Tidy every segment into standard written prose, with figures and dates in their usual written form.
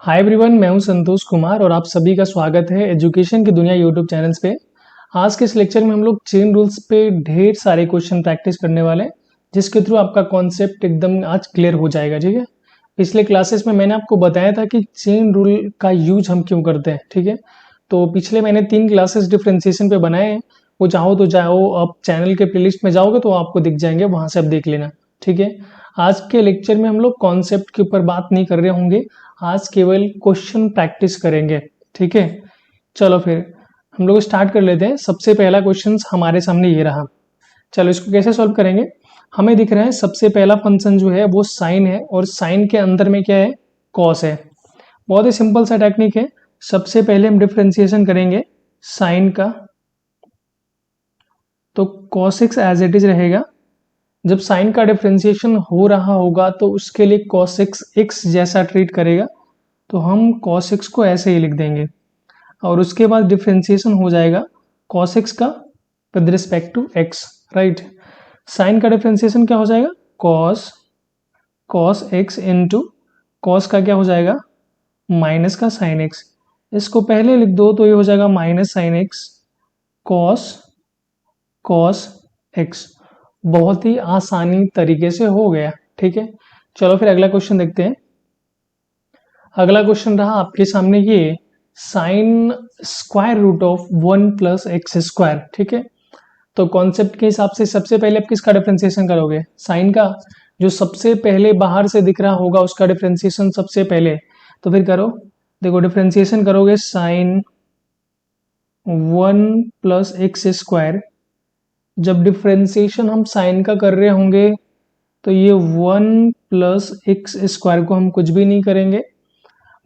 Hi everyone, मैं हूं संतोष कुमार और आप सभी का स्वागत है एजुकेशन की दुनिया यूट्यूब चैनल्स पे। आज के इस लेक्चर में हम लोग चेन रूल्स पे ढेर सारे क्वेश्चन प्रैक्टिस करने वाले हैं, जिसके थ्रू आपका कॉन्सेप्ट एकदम आज क्लियर हो जाएगा। ठीक है, पिछले क्लासेस में मैंने आपको बताया था कि चेन रूल का यूज हम क्यों करते हैं। ठीक है, तो पिछले मैंने 3 क्लासेस डिफ्रेंसिएशन पे बनाए हैं। वो चाहो तो जाओ, आप चैनल के प्लेलिस्ट में जाओगे तो आपको दिख जाएंगे, वहां से आप देख लेना। ठीक है, आज के लेक्चर में हम लोग कॉन्सेप्ट के ऊपर बात नहीं कर रहे होंगे, आज केवल क्वेश्चन प्रैक्टिस करेंगे। ठीक है, चलो फिर हम लोग स्टार्ट कर लेते हैं। सबसे पहला क्वेश्चन हमारे सामने ये रहा। चलो इसको कैसे सॉल्व करेंगे। हमें दिख रहा है सबसे पहला फंक्शन जो है वो साइन है, और साइन के अंदर में क्या है, कॉस है। बहुत ही सिंपल सा टेक्निक है। सबसे पहले हम डिफ्रेंसिएशन करेंगे साइन का, तो cos x as it is रहेगा। जब साइन का डिफ्रेंसिएशन हो रहा होगा तो उसके लिए cos x x जैसा ट्रीट करेगा, तो हम cos x को ऐसे ही लिख देंगे। और उसके बाद डिफ्रेंसिएशन हो जाएगा cos x का with respect to x, right. Sine का डिफ्रेंसिएशन क्या हो जाएगा, cos x इंटू कॉस का क्या हो जाएगा, माइनस का साइन x। इसको पहले लिख दो तो ये हो जाएगा minus sine x cos x। बहुत ही आसानी तरीके से हो गया। ठीक है, चलो फिर अगला क्वेश्चन देखते हैं। अगला क्वेश्चन रहा आपके सामने ये, sine square root of 1 plus x square. ठीक है, तो कॉन्सेप्ट के हिसाब से सबसे पहले आप किसका डिफरेंशिएशन करोगे, साइन का। जो सबसे पहले बाहर से दिख रहा होगा उसका डिफरेंशिएशन सबसे पहले, तो फिर करो। देखो डिफरेंशिएशन करोगे साइन 1 प्लस एक्स स्क्वायर। जब डिफरेंशिएशन हम साइन का कर रहे होंगे तो ये 1 प्लस एक्स स्क्वायर को हम कुछ भी नहीं करेंगे।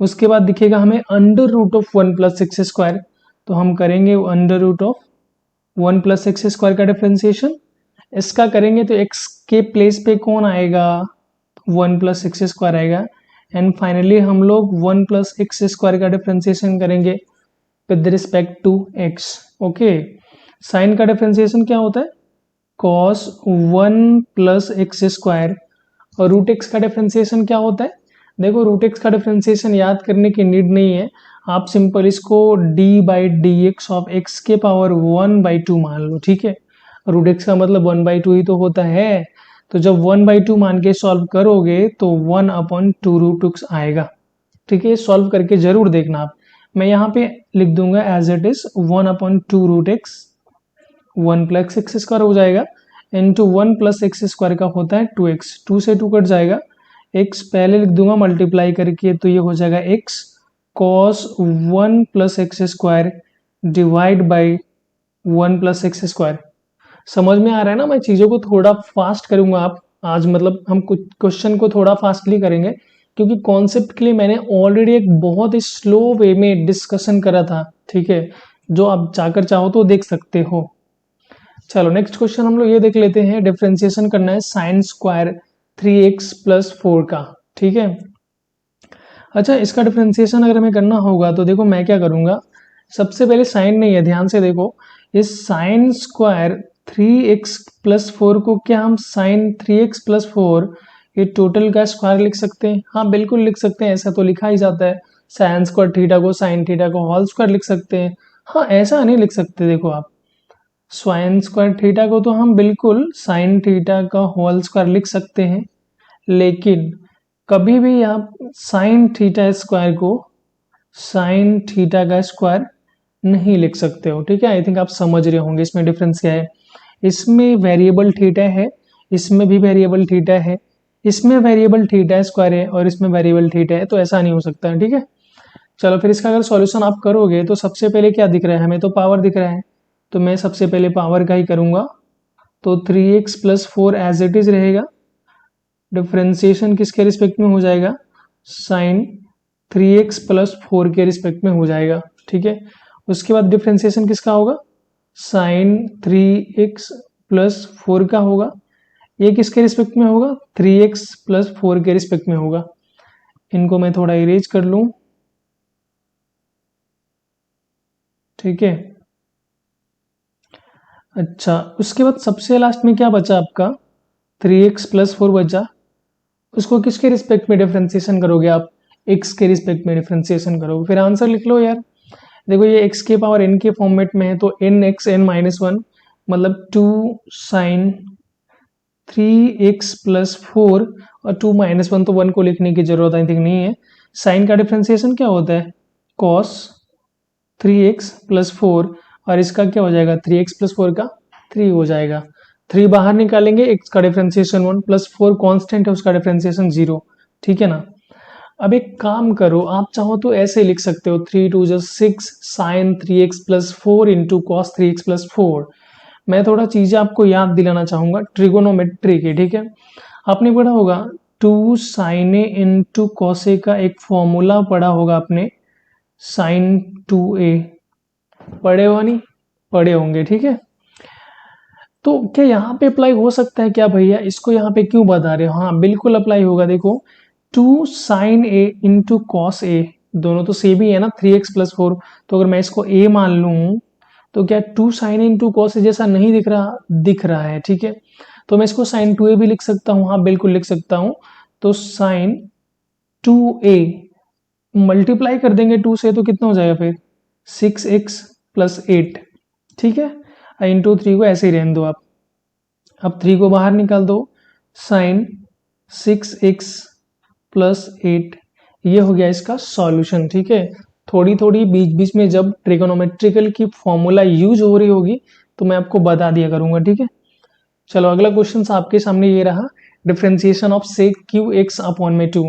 उसके बाद दिखेगा हमें under root of 1 plus x square, तो हम करेंगे under root of 1 plus x square का डिफरेंशिएशन। इसका करेंगे तो x के प्लेस पे कौन आएगा, 1 प्लस एक्स स्क्वायर आएगा। एंड फाइनली हम लोग 1 प्लस एक्स स्क्वायर का डिफरेंशिएशन करेंगे with respect to x। Okay, sine का डिफरेंशिएशन क्या होता है, cos 1 प्लस एक्स स्क्वायर। और रूट एक्स का डिफरेंशिएशन क्या होता है, देखो रूट एक्स का डिफरेंशिएशन याद करने की नीड नहीं है। आप सिंपल इसको d by D x of x के पावर 1/2 मान लो। ठीक है, रूट एक्स का मतलब 1/2 ही तो होता है। तो जब 1/2 मान के सॉल्व करोगे तो 1/2 रूट एक्स आएगा। ठीक है, सॉल्व करके जरूर देखना आप। मैं यहाँ पे लिख दूंगा as it is 1/2 root x, 1 plus x square हो जाएगा इंटू 1 प्लस एक्स स्क्वायर का होता है 2x। 2 से 2 कट जाएगा, x पहले लिख दूंगा मल्टीप्लाई करके, तो ये हो जाएगा x cos 1 plus x square divide by 1 plus x square. समझ में आ रहा है ना, मैं चीज़ों को थोड़ा फास्ट करूंगा। आप आज मतलब हम कुछ क्वेश्चन को थोड़ा फास्टली करेंगे, क्योंकि कॉन्सेप्ट के लिए मैंने ऑलरेडी एक बहुत ही स्लो वे में डिस्कशन करा था। ठीक है, जो आप जाकर चाहो तो देख सकते हो। चलो नेक्स्ट क्वेश्चन हम लोग ये देख लेते हैं। डिफरेंशिएशन करना है साइन स्क्वायर 3x प्लस 4 का। ठीक है, अच्छा इसका डिफरेंशिएशन अगर हमें करना होगा तो देखो मैं क्या करूंगा। सबसे पहले साइन नहीं है, ध्यान से देखो। इस साइन स्क्वायर 3x प्लस 4 को क्या हम साइन 3x प्लस 4 ये टोटल का स्क्वायर लिख सकते हैं। हाँ बिल्कुल लिख सकते हैं, ऐसा तो लिखा ही जाता है। साइन स्क्वायर थीटा को साइन थीटा को होल स्क्वायर लिख सकते हैं। हाँ ऐसा नहीं लिख सकते, देखो आप साइन स्क्वायर थीटा को तो हम बिल्कुल साइन थीटा का होल स्क्वायर लिख सकते हैं, लेकिन कभी भी आप साइन थीटा स्क्वायर को साइन थीटा का स्क्वायर नहीं लिख सकते हो। ठीक है, आई थिंक आप समझ रहे होंगे इसमें डिफरेंस क्या है। इसमें वेरिएबल थीटा है, इसमें भी वेरिएबल थीटा है, इसमें वेरिएबल थीटा स्क्वायर है और इसमें वेरिएबल थीटा है, तो ऐसा नहीं हो सकता है। ठीक है, चलो फिर इसका अगर सॉल्यूशन आप करोगे तो सबसे पहले क्या दिख रहा है, हमें तो पावर दिख रहा है, तो मैं सबसे पहले पावर का ही करूंगा। तो 3x plus 4 as it is रहेगा। डिफ्रेंसिएशन किसके रिस्पेक्ट में हो जाएगा, साइन 3x प्लस 4 के रिस्पेक्ट में हो जाएगा। ठीक है, उसके बाद डिफ्रेंसिएशन किसका होगा, साइन 3x प्लस 4 का होगा। ये किसके रिस्पेक्ट में होगा, 3x प्लस 4 के रिस्पेक्ट में होगा। इनको मैं थोड़ा इरेज कर लूं। ठीक है, अच्छा उसके बाद सबसे लास्ट में क्या बचा आपका, 3x प्लस 4 बचा। उसको किसके रिस्पेक्ट में डिफरेंशिएशन करोगे आप, x के रिस्पेक्ट में डिफ्रेंसिएशन करोगे, फिर आंसर लिख लो यार। देखो ये x के पावर n के फॉर्मेट में है तो n x n minus one मतलब 2 साइन 3x प्लस 4 और 2 माइनस वन, तो 1 को लिखने की जरूरत आई थिंक नहीं है। साइन का डिफ्रेंसिएशन क्या होता है, कॉस 3x प्लस 4 और इसका क्या हो जाएगा 3x प्लस 4 का 3 हो जाएगा। 3 बाहर निकालेंगे, x का डिफ्रेंसिएशन 1 प्लस 4 कांस्टेंट है उसका डिफ्रेंसिएशन 0, ठीक है ना। अब एक काम करो, आप चाहो तो ऐसे लिख सकते हो 3 2 just 6 sine 3x plus 4 into cos 3x plus 4। मैं थोड़ा चीजें आपको याद दिलाना चाहूंगा ट्रिगोनोमेट्री की, ठीक है। आपने पढ़ा होगा 2 sign A into cos A का एक फॉर्मूला पढ़ा होगा आपने, साइन 2a, पढ़े हो नहीं, पढ़े होंगे, ठीक है। तो क्या यहाँ पे अप्लाई हो सकता है क्या भैया, इसको यहाँ पे क्यों बता रहे हो, हाँ बिल्कुल अप्लाई होगा। देखो 2 sign A into cos A, दोनों तो सेम ही है ना, 3x प्लस 4, तो अगर मैं इसको a मान लूँ तो क्या 2 sign A into cos A जैसा नहीं दिख रहा, दिख रहा है, ठीक है। तो मैं इसको साइन 2a भी लिख सकता हूँ, हाँ बिल्कुल लिख सकता हूँ। तो साइन 2a मल्टीप्लाई कर देंगे 2 से तो कितना हो जाएगा फिर 6x प्लस 8, ठीक है। इंटू 3 को ऐसे ही रहने दो आप। अब 3 को बाहर निकाल दो, साइन 6x प्लस 8, ये हो गया इसका सॉल्यूशन, ठीक है। थोड़ी थोड़ी बीच बीच में जब ट्रिगोनोमेट्रिकल की फॉर्मूला यूज हो रही होगी तो मैं आपको बता दिया करूंगा, ठीक है। चलो अगला क्वेश्चन आपके सामने ये रहा, differentiation of sec cube x upon में 2।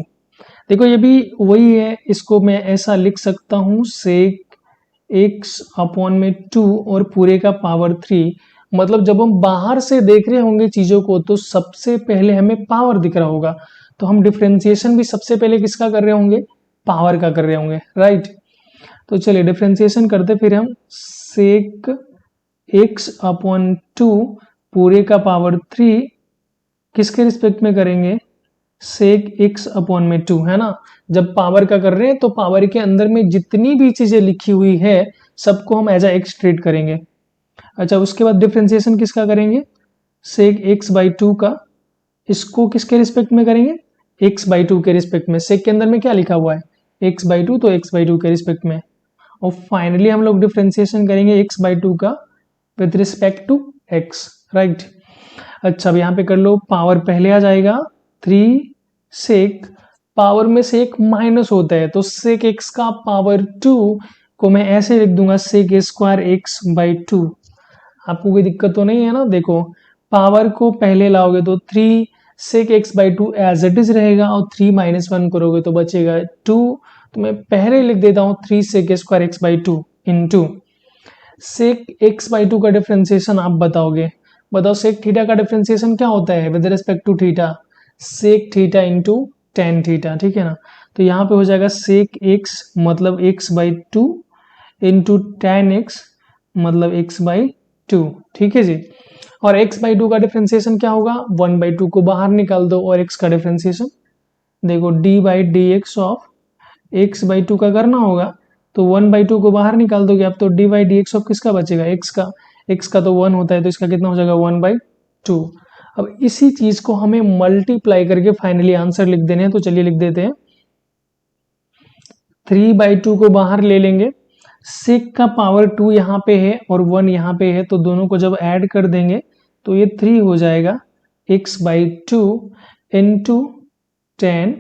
देखो ये भी वही है, इसको मैं ऐसा लिख सकता हूँ सेक एक्स अपॉन में 2 और पूरे का पावर 3। मतलब जब हम बाहर से देख रहे होंगे चीजों को तो सबसे पहले हमें पावर दिख रहा होगा, तो हम डिफरेंशिएशन भी सबसे पहले किसका कर रहे होंगे, पावर का कर रहे होंगे, राइट। तो चलिए डिफरेंशिएशन करते फिर हम सेक एक्स अपॉन 2 पूरे का पावर 3 किसके रिस्पेक्ट में करेंगे, सेक एक्स अपॉन में 2, है ना। जब पावर का कर रहे हैं तो पावर के अंदर में जितनी भी चीजें लिखी हुई है सबको हम एज अ एक्स ट्रीट करेंगे। अच्छा उसके बाद डिफरेंशिएशन किसका करेंगे, सेक एक्स बाई 2 का, इसको किसके रिस्पेक्ट में करेंगे, एक्स बाई 2 के रिस्पेक्ट में। सेक के अंदर में क्या लिखा हुआ है एक्स बाई 2, तो एक्स बाई 2 के रिस्पेक्ट में। और फाइनली हम लोग डिफरेंशिएशन करेंगे एक्स बाई 2 का with respect to x, right. अच्छा अब यहाँ पे कर लो, पावर पहले आ जाएगा 3 सेक, पावर में से एक माइनस होता है तो सेक एक्स का पावर 2 को मैं ऐसे लिख दूंगा सेक स्क्वायर एक्स बाई 2। आपको कोई दिक्कत तो नहीं है ना। देखो पावर को पहले लाओगे तो 3 sec x by 2 as it is रहेगा और 3 माइनस 1 करोगे तो बचेगा 2। तो मैं पहले लिख देता हूँ 3 sec square x by 2 into sec x by 2 का डिफरेंशिएशन आप बताओगे, बताओ सेक थीटा का डिफरेंशिएशन क्या होता है with respect to theta, sec theta into tan theta, ठीक है ना। तो यहाँ पे हो जाएगा सेक एक्स मतलब x by 2 into tan x मतलब एक्स बाई 2, ठीक है जी। और x बाई 2 का डिफरेंशिएशन क्या होगा, 1 बाई 2 को बाहर निकाल दो और x का डिफरेंशिएशन देखो d by D x of x by 2 का करना होगा, तो 1 बाई 2 को बाहर निकाल दोगे आप तो d by D x of किसका बचेगा, x का तो 1 होता है तो इसका कितना हो जाएगा 1 बाई 2। अब इसी चीज को हमें मल्टीप्लाई करके फाइनली आंसर लिख देने हैं, तो चलिए लिख देते हैं 3 बाई 2 को बाहर ले लेंगे, सेक का पावर 2 यहाँ पे है और 1 यहाँ पे है तो दोनों को जब ऐड कर देंगे तो ये 3 हो जाएगा x by 2 into 10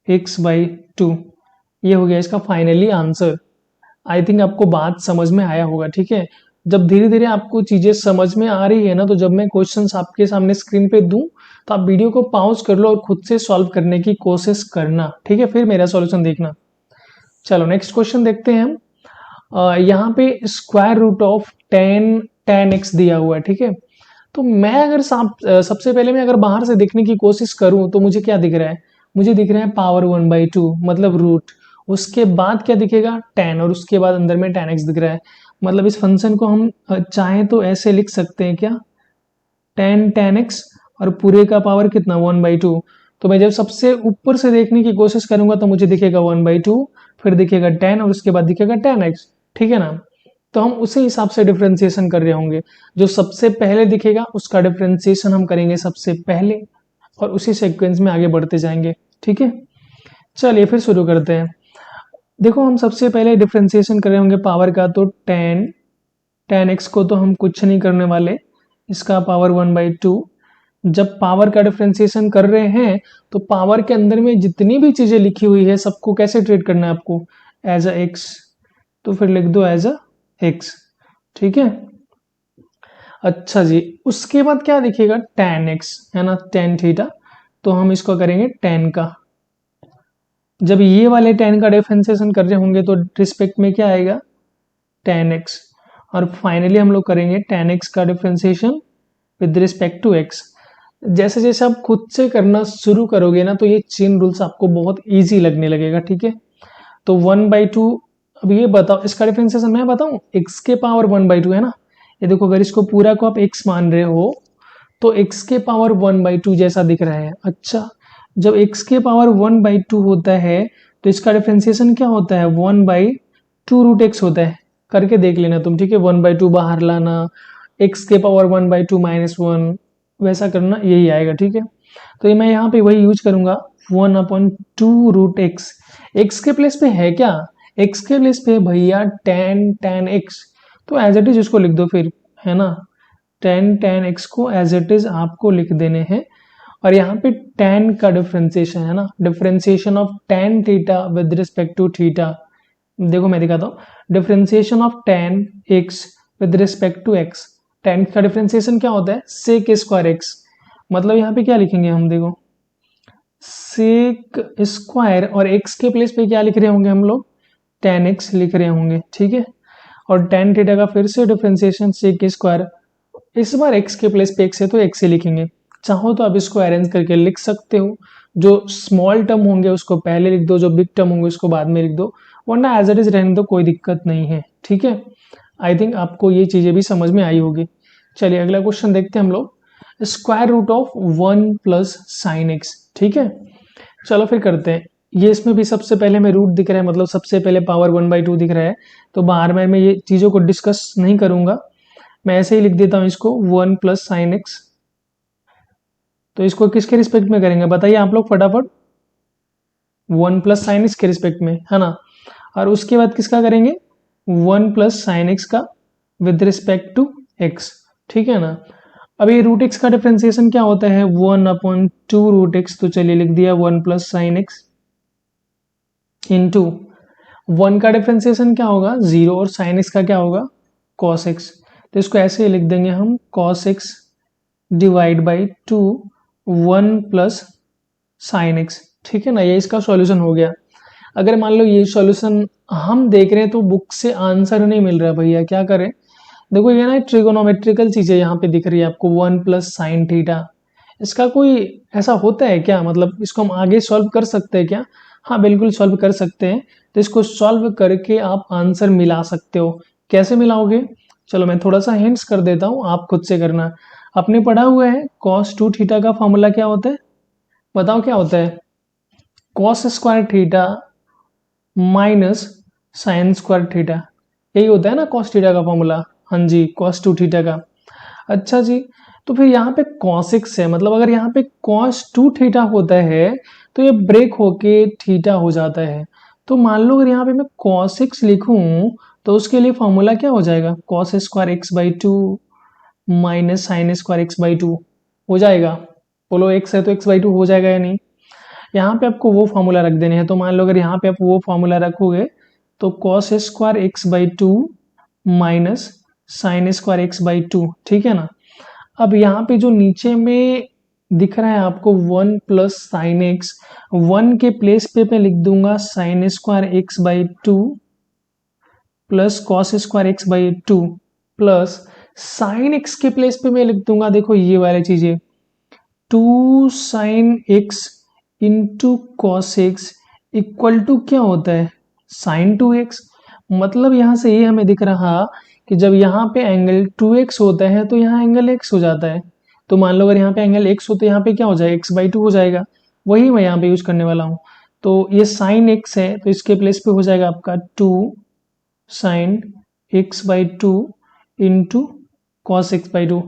x by 2। ये हो गया इसका फाइनली आंसर। आई थिंक आपको बात समझ में आया होगा, ठीक है। जब धीरे धीरे आपको चीजें समझ में आ रही है ना, तो जब मैं क्वेश्चंस आपके सामने स्क्रीन पे दूं तो आप वीडियो को पॉज कर लो और खुद से सॉल्व करने की कोशिश करना, ठीक है, फिर मेरा सॉल्यूशन देखना। चलो नेक्स्ट क्वेश्चन देखते हैं हम। यहाँ पे square root of tan x दिया हुआ है, ठीक है। तो मैं अगर सबसे पहले मैं अगर बाहर से देखने की कोशिश करूं तो मुझे क्या दिख रहा है, मुझे दिख रहा है पावर 1 बाई 2 मतलब रूट, उसके बाद क्या दिखेगा 10 और उसके बाद अंदर में 10x दिख रहा है। मतलब इस फंक्शन को हम चाहें तो ऐसे लिख सकते हैं क्या 10x और पूरे का पावर कितना 1 बाई 2। तो मैं जब सबसे ऊपर से देखने की कोशिश करूंगा तो मुझे दिखेगा 1 बाई 2, फिर दिखेगा 10 और उसके बाद दिखेगा 10x, ठीक है ना। तो हम उसी हिसाब से डिफरेंशिएशन कर रहे होंगे, जो सबसे पहले दिखेगा उसका डिफरेंशिएशन हम करेंगे सबसे पहले और उसी सीक्वेंस में आगे बढ़ते जाएंगे, ठीक है। चलिए फिर शुरू करते हैं। देखो हम सबसे पहले डिफरेंशिएशन कर रहे होंगे पावर का, तो टेन एक्स को तो हम कुछ नहीं करने वाले, इसका पावर 1/2। जब पावर का डिफरेंशिएशन कर रहे हैं तो पावर के अंदर में जितनी भी चीजें लिखी हुई है सबको कैसे ट्रीट करना है आपको, एज अ एक्स, तो फिर लिख दो एज अ एक्स, ठीक है। अच्छा जी, उसके बाद क्या दिखेगा, टेन एक्स है ना, टेन थीटा, तो हम इसको करेंगे टेन का। जब ये वाले टेन का डिफरेंशिएशन कर रहे होंगे तो रिस्पेक्ट में क्या आएगा, टेन एक्स। और फाइनली हम लोग करेंगे टेन एक्स का differentiation with respect to x. जैसे जैसे आप खुद से करना शुरू करोगे ना तो ये चेन रूल्स आपको बहुत इजी लगने लगेगा, ठीक है। तो 1/2, अब ये बताओ इसका डिफरेंशिएशन मैं बताऊं, x के पावर 1/2 है ना, ये देखो अगर इसको पूरा को आप x मान रहे हो तो x के पावर 1/2 जैसा दिख रहा है। अच्छा, जब x के पावर 1/2 होता है तो इसका डिफरेंशिएशन क्या होता है, 1/2√x होता है। करके देख लेना तुम, ठीक है, 1/2 बाहर लाना, x के पावर 1/2 -1, वैसा करना, यही आएगा, ठीक है। तो ये मैं यहाँ पे वही यूज करूंगा, 1/2√x। x के प्लेस पे है क्या, x के प्लेस पे भैया tan x, तो एज इट इज इसको लिख दो फिर, है ना, tan x को एज इट इज आपको लिख देने हैं। और यहाँ पे tan का डिफरेंशिएशन है ना, differentiation of tan theta with respect to theta. देखो मैं दिखाता हूँ, differentiation of tan x with respect to x। tan का डिफरेंशिएशन क्या होता है, sec स्क्वायर x। मतलब यहाँ पे क्या लिखेंगे हम, देखो sec स्क्वायर, और x के प्लेस पे क्या लिख रहे होंगे हम लोग, tan x लिख रहे होंगे, ठीक है। और tan थीटा का फिर से डिफरेंशिएशन sec स्क्वायर, इस बार x के प्लेस पे x है तो x ही लिखेंगे। चाहो तो आप इसको अरेंज करके लिख सकते हो, जो स्मॉल टर्म होंगे उसको पहले लिख दो, जो बिग टर्म होंगे उसको बाद में लिख दो, वरना एज इट इज रहने दो, कोई दिक्कत नहीं है, ठीक है। आई थिंक आपको ये चीजें भी समझ में आई होगी। चलिए अगला क्वेश्चन देखते हैं हम लोग, square root of 1 plus sine x, ठीक है। चलो फिर करते हैं, ये इसमें भी सबसे पहले हमें रूट दिख रहा है, मतलब सबसे पहले पावर 1/2 दिख रहा है, तो बाहर में मैं ये चीजों को डिस्कस नहीं करूंगा, मैं ऐसे ही लिख देता हूं इसको 1 प्लस साइन एक्स। तो इसको किसके रिस्पेक्ट में करेंगे बताइए आप लोग फटाफट, 1 प्लस साइन एक्स के रिस्पेक्ट में, है ना। और उसके बाद किसका करेंगे, 1 प्लस साइन एक्स का विद रिस्पेक्ट टू एक्स, ठीक है ना। अब ये रूट एक्स का डिफरेंशिएशन क्या होता है, 1/2√x, तो चलिए लिख दिया 1 प्लस साइन एक्स इंटू 1 का डिफरेंशिएशन क्या होगा, 0, और साइन एक्स का क्या होगा, कॉस एक्स। तो इसको ऐसे ही लिख देंगे हम, cos x divide by 2 1 plus sine x, ठीक है ना। ये इसका सॉल्यूशन हो गया। अगर मान लो ये सॉल्यूशन हम देख रहे हैं तो बुक से आंसर नहीं मिल रहा भैया, क्या करें। देखो ये ना ट्रिगोनोमेट्रिकल चीजें यहाँ पे दिख रही है आपको, 1 प्लस साइन थीटा, इसका कोई ऐसा होता है क्या, मतलब इसको हम आगे सॉल्व कर सकते हैं क्या, हाँ बिल्कुल सॉल्व कर सकते हैं। तो इसको सॉल्व करके आप आंसर मिला सकते हो, कैसे मिलाओगे, चलो मैं थोड़ा सा हिंट्स कर देता हूँ, आप खुद से करना। आपने पढ़ा हुआ है cos 2 थीटा का फॉर्मूला क्या होता है, बताओ क्या होता है, cos square theta minus sine square theta, यही होता है ना cos थीटा का फॉर्मूला, हाँ जी cos 2 थीटा का। अच्छा जी, तो फिर यहाँ पे cos x है, मतलब अगर यहाँ पे cos 2 थीटा होता है तो ये ब्रेक होके थीटा हो जाता है। तो मान लो अगर यहाँ पे मैं cos x लिखूं तो उसके लिए फॉर्मूला क्या हो जाएगा, cos square x by 2 minus sine square x by 2 हो जाएगा। बोलो x है तो x बाई 2 हो जाएगा या नहीं। यहाँ पे आपको वो फॉर्मूला रख देने हैं, तो मान लो अगर यहाँ पे आप वो फॉर्मूला रखोगे तो cos square x by 2 minus sine square x by 2, ठीक है ना। अब यहाँ पे जो नीचे में दिख रहा है आपको 1 प्लस साइन एक्स, 1 के प्लेस पे मैं लिख दूंगा sine square x by 2 plus cos square x by 2 plus sine x के प्लेस पे मैं लिख दूंगा, देखो ये वाली चीजें, 2 sine x into cos x equal to क्या होता है, साइन 2x। मतलब यहाँ से ये हमें दिख रहा कि जब यहाँ पे एंगल 2x होता है तो यहाँ एंगल x हो जाता है। तो मान लो अगर यहाँ पे एंगल x हो तो यहाँ पे क्या हो जाएगा, x बाई 2 हो जाएगा, वही मैं यहाँ पे यूज करने वाला हूँ। तो ये साइन x है तो इसके प्लेस पे हो जाएगा आपका 2 sine x by 2 into cos x by 2।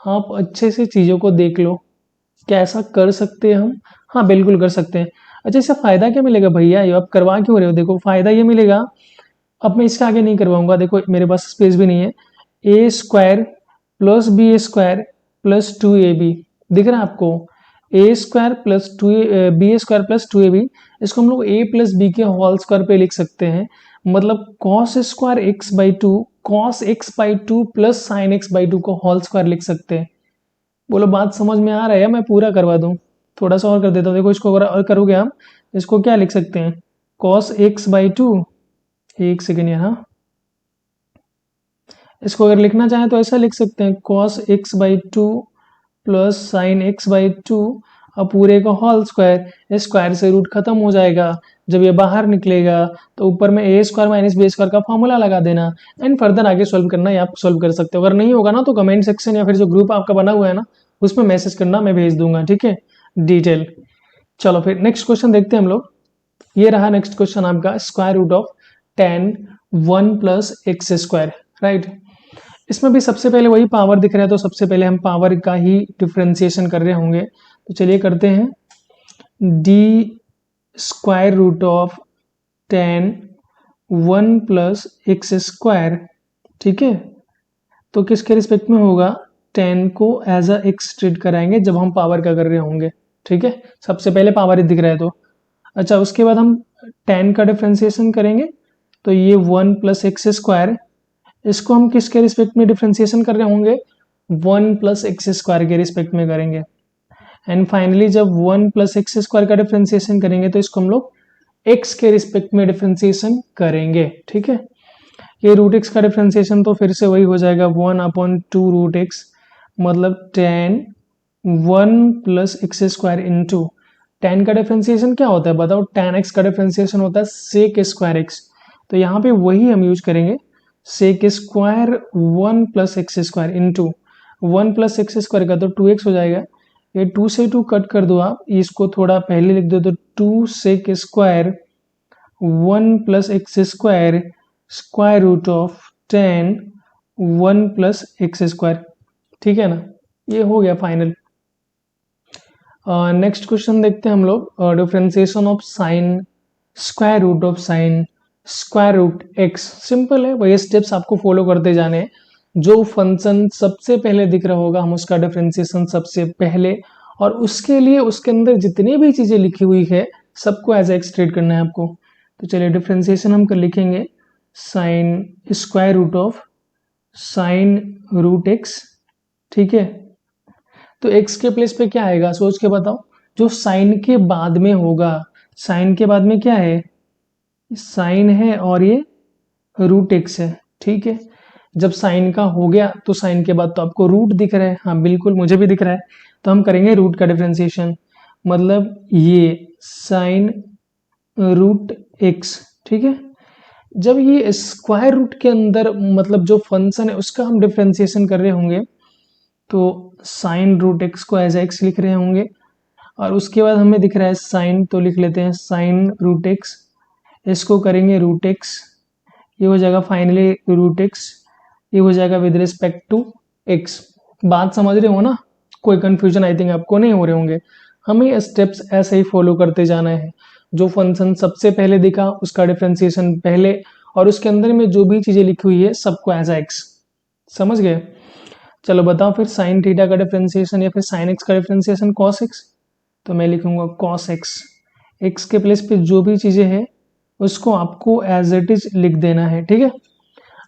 आप अच्छे से चीज़ों को देख लो, क्या ऐसा कर सकते हैं हम, हाँ बिल्कुल कर सकते हैं। अच्छा इससे फायदा क्या मिलेगा भैया, ये आप करवा क्यों रहे हो? देखो फायदा ये मिलेगा, अब मैं इसके आगे नहीं करवाऊंगा, देखो मेरे पास स्पेस भी नहीं है। A square plus B square plus 2ab, दिख रहा है आपको? A square plus two B square plus 2ab, इसको हम लोग ए प्लस बी के होल स्क्वायर पे लिख सकते हैं। मतलब cos square x by two, cos x by two plus sine X by two को होल स्क्वायर लिख सकते हैं। बोलो बात समझ में आ रहा है या मैं पूरा करवा दूं? थोड़ा सा और कर देता हूँ, देखो इसको अगर और करोगे आप, इसको क्या लिख सकते हैं? कॉस एक्स बाई टू, एक सेकेंड यहाँ, इसको अगर लिखना चाहें तो ऐसा लिख सकते हैं, cos x by two plus sine X by to, अब पूरे का होल स्क्वायर, स्क्वायर से रूट खत्म हो जाएगा, जब ये बाहर निकलेगा तो ऊपर में ए स्क्वायर माइनस बी स्क्वायर का फॉर्मूला लगा देना, एंड फर्दर आगे सॉल्व करना है, आप सॉल्व कर सकते हो। अगर नहीं होगा ना तो कमेंट सेक्शन या फिर जो ग्रुप आपका बना हुआ है ना उसमें मैसेज करना, मैं भेज दूंगा, ठीक है, डिटेल। चलो फिर नेक्स्ट क्वेश्चन देखते हैं हम लोग। ये रहा नेक्स्ट क्वेश्चन आपका, square root of tan 1 plus x square, right. इसमें भी सबसे पहले वही पावर दिख रहा है, तो सबसे पहले हम पावर का ही डिफ्रेंसिएशन कर रहे होंगे, तो चलिए करते हैं। D square root of tan 1 plus x square, ठीक है, तो किसके रिस्पेक्ट में होगा? tan को एज अ एक्स ट्रीट कराएंगे जब हम पावर का कर रहे होंगे, ठीक है, सबसे पहले पावर ही दिख रहा है तो। अच्छा उसके बाद हम tan का डिफ्रेंसिएशन करेंगे, तो ये 1 प्लस एक्स स्क्वायर, इसको हम किसके रिस्पेक्ट में डिफ्रेंसिएशन कर रहे होंगे? 1 प्लस एक्स स्क्वायर के रिस्पेक्ट में करेंगे। एंड फाइनली जब 1 प्लस एक्स स्क्वायर का डिफ्रेंसिएशन करेंगे तो इसको हम लोग x के रिस्पेक्ट में डिफ्रेंसिएशन करेंगे, ठीक है। ये रूट एक्स का डिफ्रेंसिएशन तो फिर से वही हो जाएगा 1/2 रूट एक्स, मतलब tan 1 plus x square into, tan का डिफ्रेंसिएशन क्या होता है बताओ? tan x का डिफ्रेंसिएशन होता है सेक स्क्वायर एक्स, तो यहाँ पे वही हम यूज करेंगे, sec square 1 plus x square into 1 plus x square का तो 2x हो जाएगा, ये 2 से 2 कट कर दो आप, इसको थोड़ा पहले लिख दो तो 2 sec square 1 plus x square square root of tan 1 plus x square, ठीक है ना, ये हो गया फाइनल। नेक्स्ट क्वेश्चन देखते हैं हम लोग, differentiation of sine square root of sine square root x. Simple है, वही स्टेप्स आपको फॉलो करते जाने हैं। जो फंक्शन सबसे पहले दिख रहा होगा हम उसका डिफरेंशिएशन सबसे पहले, और उसके लिए उसके अंदर जितनी भी चीजें लिखी हुई है सबको एज एक्स ट्रीट करना है आपको। तो चलिए डिफरेंशिएशन हम कर लिखेंगे, sine square root of sine root x, ठीक है। तो x के प्लेस पे क्या आएगा सोच के बताओ? जो साइन के बाद में होगा, साइन के बाद में क्या है? साइन है और ये रूट एक्स है, ठीक है। जब साइन का हो गया तो साइन के बाद तो आपको रूट दिख रहा है, हाँ बिल्कुल मुझे भी दिख रहा है, तो हम करेंगे रूट का डिफरेंशिएशन, मतलब ये साइन रूट एक्स, ठीक है। जब ये स्क्वायर रूट के अंदर मतलब जो फंक्शन है उसका हम डिफरेंशिएशन कर रहे होंगे, तो साइन रूट एक्स को एज एक्स लिख रहे होंगे, और उसके बाद हमें दिख रहा है साइन, तो लिख लेते हैं साइन रूट एक्स, इसको करेंगे रूट एक्स, ये हो जाएगा फाइनली रूट एक्स, ये हो जाएगा विद रिस्पेक्ट टू एक्स। बात समझ रहे हो ना? कोई कंफ्यूजन आई थिंक आपको नहीं हो रहे होंगे। हमें स्टेप्स ऐसे ही फॉलो करते जाना है, जो फंक्शन सबसे पहले दिखा उसका डिफरेंशिएशन पहले, और उसके अंदर में जो भी चीजें लिखी हुई है सबको एज एक्स, समझ गए? चलो बताओ फिर साइन थीटा का डिफरेंशिएशन या फिर साइन एक्स का डिफरेंशिएशन कॉस एक्स, तो मैं लिखूंगा कॉस एक्स, एक्स के प्लेस पे जो भी चीजें हैं उसको आपको एज इट इज लिख देना है, ठीक है।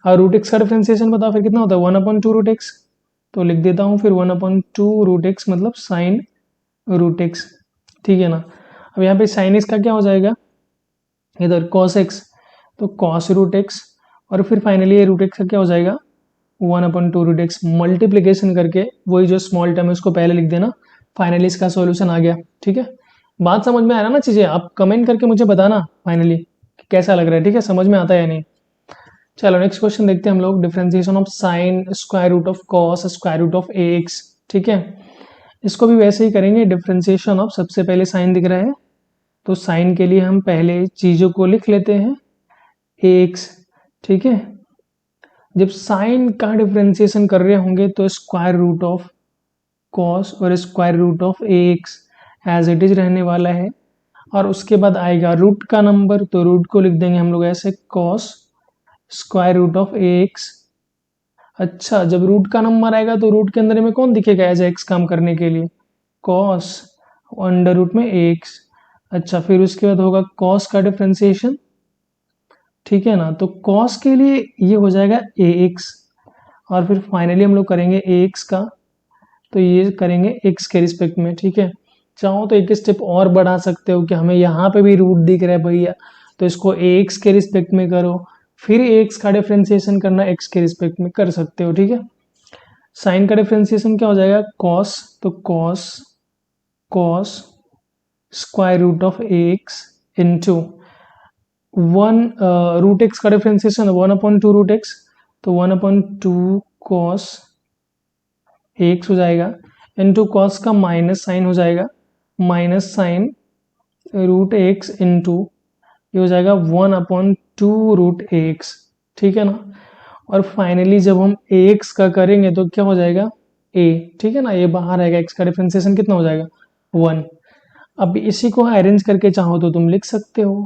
और रूट एक्स का डिफरेंशिएशन बताओ फिर कितना होता है? 1/2 रूट एक्स, तो लिख देता हूँ फिर 1/2 रूट एक्स, मतलब साइन रूट एक्स, ठीक है ना। अब यहाँ पे साइन एक्स का क्या हो जाएगा? इधर कॉस एक्स, तो कॉस रूट एक्स, और फिर फाइनली ये रूट एक्स का क्या हो जाएगा? 1/2 रूट एक्स, मल्टीप्लीकेशन करके वही जो स्मॉल टर्म है उसको पहले लिख देना, फाइनली इसका सॉल्यूशन आ गया, ठीक है। बात समझ में आ रहा ना चीजें? आप कमेंट करके मुझे बताना फाइनली कैसा लग रहा है, ठीक है, समझ में आता है या नहीं। चलो नेक्स्ट क्वेश्चन देखते हैं हम लोग, differentiation of sine square root of cos square root of x, ठीक है। इसको भी वैसे ही करेंगे, डिफरेंशिएशन ऑफ, सबसे पहले साइन दिख रहा है तो साइन के लिए हम पहले चीजों को लिख लेते हैं एक्स, ठीक है। जब साइन का डिफरेंशिएशन कर रहे होंगे तो स्क्वायर रूट ऑफ कॉस और square root of x as it is रहने वाला है, और उसके बाद आएगा रूट का नंबर, तो रूट को लिख देंगे हम लोग ऐसे cos square root of a x. अच्छा, जब रूट का नंबर आएगा तो रूट के अंदर में कौन दिखेगा एज एक्स काम करने के लिए, कॉस अंडर रूट में ए एक्स। अच्छा, फिर उसके बाद होगा कॉस का डिफ्रेंसिएशन, ठीक है ना, तो कॉस के लिए ये हो जाएगा ए एक्स, और फिर फाइनली हम लोग करेंगे ए एक्स का, तो ये करेंगे एक्स के रिस्पेक्ट में, ठीक है। चाहो तो एक स्टेप और बढ़ा सकते हो कि हमें यहाँ पे भी रूट दिख रहा है भैया, तो इसको ए एक्स के रिस्पेक्ट में करो, फिर ए एक्स का डिफ्रेंसिएशन करना एक्स के रिस्पेक्ट में कर सकते हो, ठीक है। साइन का डिफ्रेंसिएशन क्या हो जाएगा, कॉस, तो cos cos square root of a x into one, root x का डिफ्रेंसिएशन 1/2 रूट एक्स, तो 1/2 कॉस एक्स हो जाएगा, इंटू कॉस का माइनस साइन हो जाएगा, minus sine root x into ये हो जाएगा 1/2 रूट एक्स, ठीक है ना। और फाइनली जब हम एक्स का करेंगे तो क्या हो जाएगा ए, ठीक है ना, ये बाहर आएगा, एक्स का डिफ्रेंसिएशन कितना हो जाएगा 1। अब इसी को अरेंज करके चाहो तो तुम लिख सकते हो।